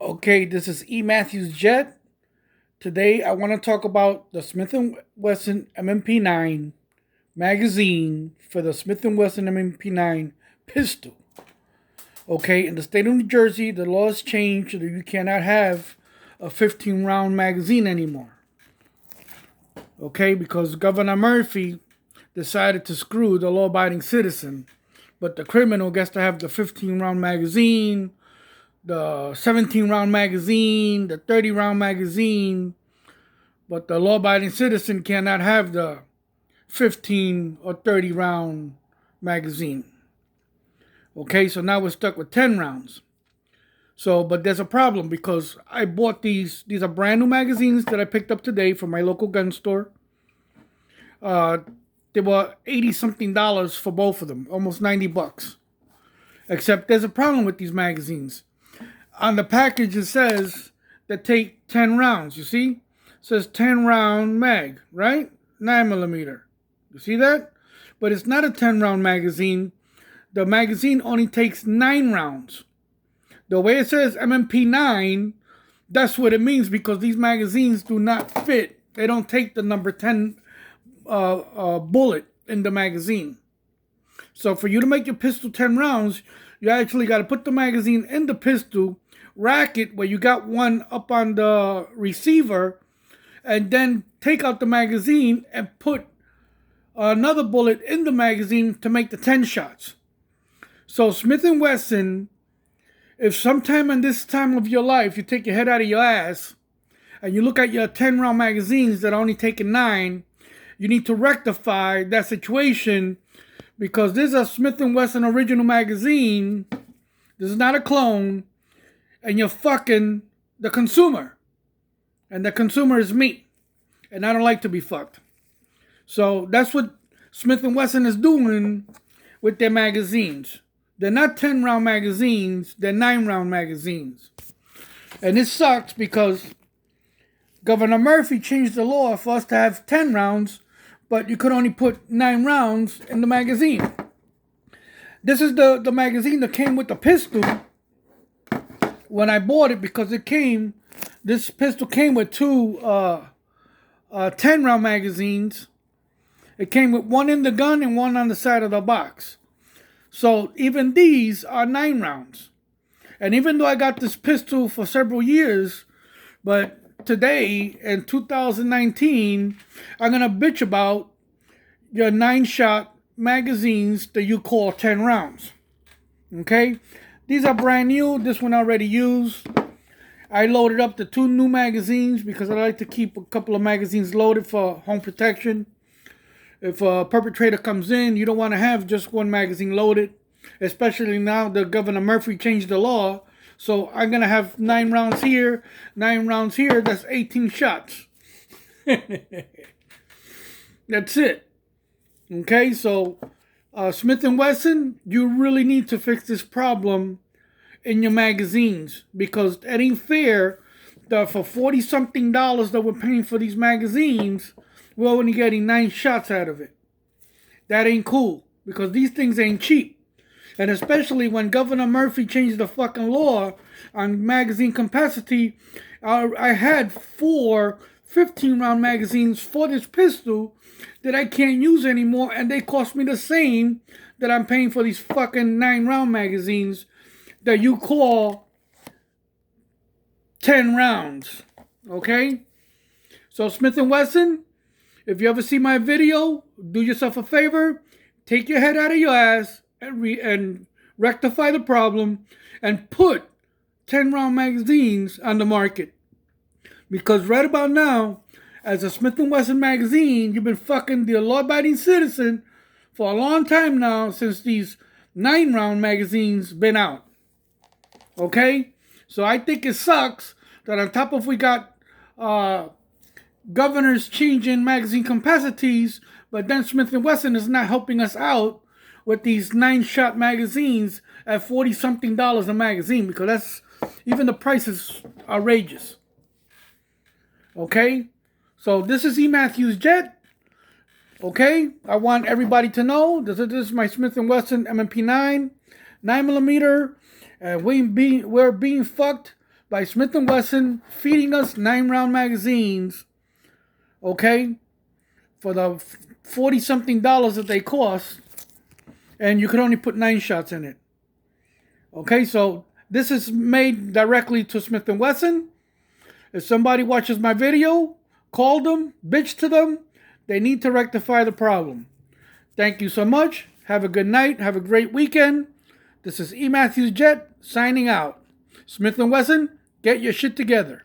Okay, this is E. Matthews Jet. Today I want to talk about the Smith & Wesson M&P 9 magazine for the Smith & Wesson M&P 9 pistol. Okay, in the state of New Jersey, the law has changed so that you cannot have a 15 round magazine anymore. Okay, because Governor Murphy decided to screw the law abiding citizen, but the criminal gets to have the 15 round magazine, the 17 round magazine, the 30 round magazine, but the law abiding citizen cannot have the 15 or 30 round magazine. Okay, so now we're stuck with 10 rounds. So, but there's a problem because I bought these. These are brand new magazines that I picked up today from my local gun store. Uh, they were $80 something for both of them, almost $90. Except there's a problem with these magazines. On the package it says that take 10 rounds. You see? It says 10 round mag, right? 9mm. You see that? But it's not a 10 round magazine. The magazine only takes 9 rounds. The way it says M&P 9, that's what it means, because these magazines do not fit. They don't take the number 10 bullet in the magazine. So for you to make your pistol 10 rounds, you actually got to put the magazine in the pistol, rack it where you got one up on the receiver, and then take out the magazine and put another bullet in the magazine to make the 10 shots. So Smith & Wesson, if sometime in this time of your life you take your head out of your ass and you look at your 10 round magazines that are only taking 9, you need to rectify that situation, because this is a Smith & Wesson original magazine. This is not a clone, and you're fucking the consumer. And the consumer is me. And I don't like to be fucked. So that's what Smith & Wesson is doing with their magazines. They're not 10 round magazines, they're 9 round magazines. And it sucks because Governor Murphy changed the law for us to have 10 rounds, but you could only put 9 rounds in the magazine. This is the magazine that came with the pistol when I bought it, because this pistol came with two 10 round magazines. It came with one in the gun and one on the side of the box. So even these are 9 rounds. And even though I got this pistol for several years, but today in 2019, I'm going to bitch about your 9-shot magazines that you call 10 rounds. Okay? These are brand new. This one already used. I loaded up the 2 new magazines because I like to keep a couple of magazines loaded for home protection. If a perpetrator comes in, you don't want to have just one magazine loaded, especially now that Governor Murphy changed the law. So I'm going to have 9 rounds here, 9 rounds here. That's 18 shots. That's it. Okay, so Smith & Wesson, you really need to fix this problem in your magazines, because it ain't fair that for $40-something that we're paying for these magazines, we're only getting 9 shots out of it. That ain't cool, because these things ain't cheap. And especially when Governor Murphy changed the fucking law on magazine capacity, I had 4 15-round magazines for this pistol that I can't use anymore, and they cost me the same that I'm paying for these fucking 9-round magazines that you call 10 rounds. Okay? So Smith & Wesson, if you ever see my video, do yourself a favor, take your head out of your ass and rectify the problem and put 10-round magazines on the market. Because right about now, as a Smith & Wesson magazine, you've been fucking the law-abiding citizen for a long time now, since these 9-round magazines been out. Okay? So I think it sucks that on top of we got governors changing magazine capacities, but then Smith & Wesson is not helping us out with these 9-shot magazines at $40-something a magazine, because that's, even the price is outrageous. Okay? So this is E. Matthews Jet. Okay? I want everybody to know this is my Smith & Wesson M&P 9, 9mm, and we're being fucked by Smith Wesson feeding us 9-round magazines, okay, for the 40-something dollars that they cost, and you could only put 9 shots in it. Okay, so this is made directly to Smith & Wesson. If somebody watches my video, call them, bitch to them. They need to rectify the problem. Thank you so much. Have a good night. Have a great weekend. This is E. Matthews Jet signing out. Smith & Wesson, get your shit together.